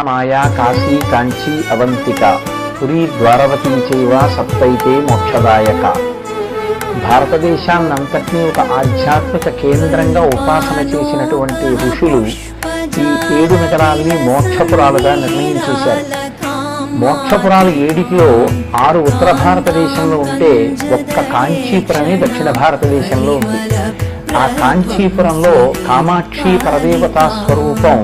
మాయా కాశీ కాంచీ అవంతిక పురీ ద్వారవతీ చైవ సప్తైతే మోక్షదాయక. భారతదేశాన్నంతటినీ ఒక ఆధ్యాత్మిక కేంద్రంగా ఉపాసన చేసినటువంటి ఋషులు ఈ 7 నగరాల్ని మోక్షపురాలుగా నిర్ణయం చేశారు. మోక్షపురాలు 7లో 6 ఉత్తర భారతదేశంలో ఉంటే ఒక్క కాంచీపురమే దక్షిణ భారతదేశంలో ఉంది. ఆ కాంచీపురంలో కామాక్షి పరదేవతా స్వరూపం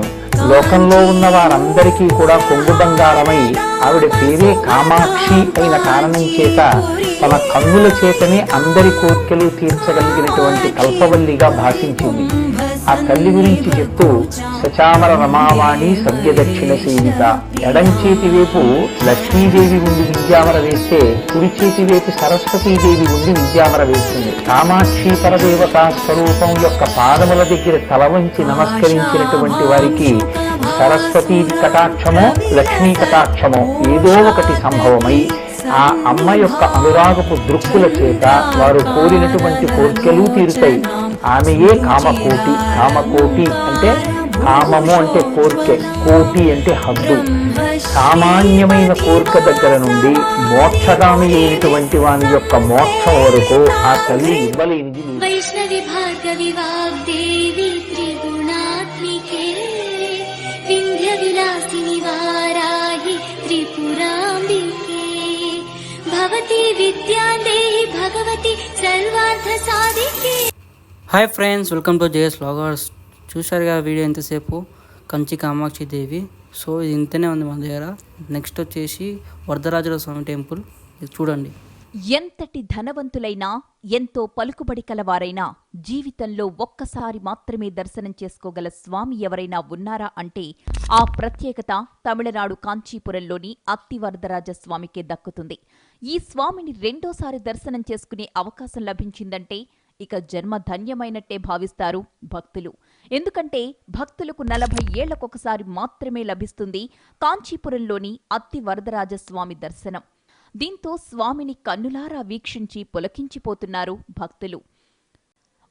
లోకంలో ఉన్న వారందరికీ కూడా కొంగు బంగారమై ఆవిడ పేరే కామాక్షి అయిన కారణం చేత తన కన్నుల చేతనే అందరి కోరికలు తీర్చగలిగినటువంటి కల్పవల్లిగా భాషించింది. ఆ తల్లి గురించి చెప్తూ సచామర రమావాణి సవ్య దక్షిణ సేవిత, ఎడం చేతి వైపు లక్ష్మీదేవి ఉండి విద్యామర వేస్తే కుడి చేతి వైపు సరస్వతీదేవి ఉండి విద్యామర వేస్తుంది. కామాక్షి పరదేవతా స్వరూపం యొక్క పాదముల దగ్గర తల వంచి నమస్కరించినటువంటి వారికి సరస్వతీ కటాక్షమో లక్ష్మీ కటాక్షమో ఏదో ఒకటి సంభవమై ఆ అమ్మ యొక్క అనురాగపు దృక్కుల చేత వారు కోరినటువంటి కోరికలు తీరుతాయి. ఆమెయే కామకోటి. కామకోటి అంటే కామము అంటే కోరిక, కోటి అంటే హద్దు. సామాన్యమైన కోరిక దగ్గర నుండి మోక్షగామి అయినటువంటి వాని యొక్క మోక్షం వరకు ఆ తల్లి ఇవ్వలేనిది. వైష్ణవి భార్గవి వాగ్దేవి త్రిగుణాత్మికే వింధ్య విలాసిని వారాహి త్రిపురాంబికే భవతి విద్యాదేహి భగవతి సర్వార్థ సాధికే. Hi friends, welcome to JS vloggers. చూశారుగా వీడియో ఎంతసేపు కంచి కామాక్షి దేవి. సో ఇది ఇంతనే ఉంది మన దగ్గర. నెక్స్ట్ వచ్చేసి వరదరాజుల స్వామి టెంపుల్, ఇది చూడండి. ఎంతటి ధనవంతులైనా ఎంతో పలుకుబడి కలవారైనా జీవితంలో ఒక్కసారి మాత్రమే దర్శనం చేసుకోగల స్వామి ఎవరైనా ఉన్నారా అంటే ఆ ప్రత్యేకత తమిళనాడు కాంచీపురంలోని అత్తివరదరాజ స్వామికే దక్కుతుంది. ఈ స్వామిని రెండోసారి దర్శనం చేసుకునే అవకాశం లభించిందంటే ఇక జన్మ ధన్యమైనట్టే భావిస్తారు భక్తులు. ఎందుకంటే భక్తులకు 40 ఏళ్లకొకసారి మాత్రమే లభిస్తుంది కాంచీపురంలోని అత్తివరదరాజస్వామి దర్శనం. దీంతో స్వామిని కన్నులారా వీక్షించి పులకించిపోతున్నారు భక్తులు.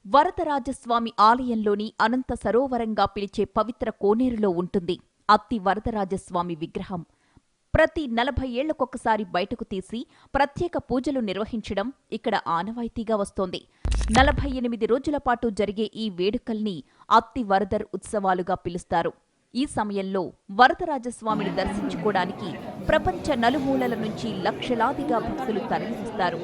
వరదరాజస్వామి ఆలయంలోని అనంత సరోవరంగా పిలిచే పవిత్ర కోనేరులో ఉంటుంది అత్తి వరదరాజస్వామి విగ్రహం. ప్రతి 40 ఏళ్లకొకసారి బయటకు తీసి ప్రత్యేక పూజలు నిర్వహించడం ఇక్కడ ఆనవాయితీగా వస్తోంది. 48 రోజుల పాటు జరిగే ఈ వేడుకల్ని అత్తి వరదర్ ఉత్సవాలుగా పిలుస్తారు. ఈ సమయంలో వరదరాజస్వామిని దర్శించుకోవడానికి ప్రపంచ నలుమూలల నుంచి లక్షలాదిగా భక్తులు తరలివస్తారు.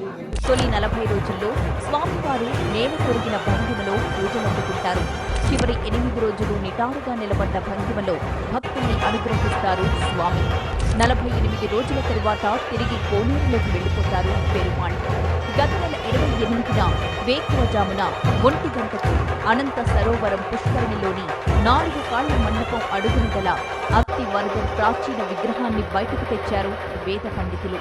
తొలి 40 రోజుల్లో స్వామివారు నేల కొరిగిన భంగిమలో పూజలందుకుంటారు. చివరి 8 రోజులు నిటారుగా నిలబడ్డ భంగిమలో భక్తుల్ని అనుగ్రహిస్తారు స్వామి. 48 రోజుల తరువాత తిరిగి కోనేరులోకి వెళ్లిపోతారు పెరుమాళ్. గత నెల 28న వేకువజామున 1 గంటకు అనంత సరోవరం పుష్కరిణిలోని 4 కాళ్ల మండపం అడుగున గల అత్తి వరదర్ ప్రాచీన విగ్రహాన్ని బయటకు తెచ్చారు వేద పండితులు.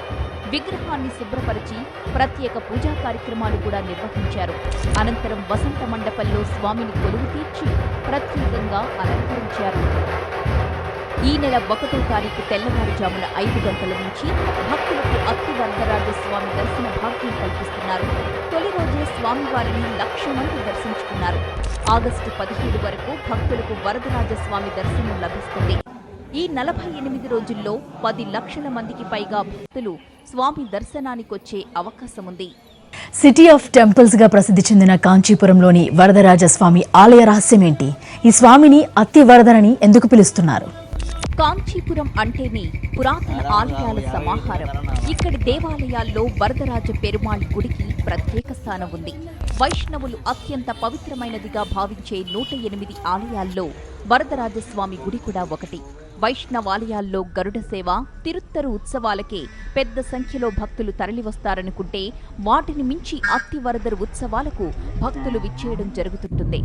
విగ్రహాన్ని శుభ్రపరిచి ప్రత్యేక పూజా కార్యక్రమాలు కూడా నిర్వహించారు. అనంతరం వసంత మండపంలో స్వామిని కొలువు తీర్చి ప్రత్యేకంగా అలంకరించారు. ఈ నెల 1వ తారీఖు తెల్లవారుజామున 5 గంటల నుంచి భక్తులకు అత్తి వరదరాజస్వామి దర్శన భాగ్యం కల్పిస్తున్నారు. తొలి రోజే స్వామివారిని 1,00,000 మంది దర్శించుకున్నారు. ఆగస్టు 17 వరకు భక్తులకు వరదరాజస్వామి దర్శనం లభిస్తుంది. ఈ 48 రోజుల్లో 10 లక్షల మందికి పైగా భక్తులు స్వామి దర్శనానికొచ్చే అవకాశముంది. సిటీ ఆఫ్ టెంపుల్స్ గా ప్రసిద్ధి చెందిన కాంచీపురంలోని వరదరాజస్వామి ఆలయ రహస్యమేంటి? ఈ స్వామిని అత్తి వరదరని ఎందుకు పిలుస్తున్నారు? కాంచీపురం అంటేనే పురాతన ఆలయాల సమాహారం. ఇక్కడి దేవాలయాల్లో వరదరాజ పెరుమాళ్ గుడికి ప్రత్యేక స్థానం ఉంది. వైష్ణవులు అత్యంత పవిత్రమైనదిగా భావించే 108 ఆలయాల్లో వరదరాజస్వామి గుడి కూడా ఒకటి. వైష్ణవాలయాల్లో గరుడ సేవ, తిరుత్తరు ఉత్సవాలకే పెద్ద సంఖ్యలో భక్తులు తరలివస్తారనుకుంటే వాటిని మించి అత్తి వరదరు ఉత్సవాలకు భక్తులు విచ్చేయడం జరుగుతుంటుంది.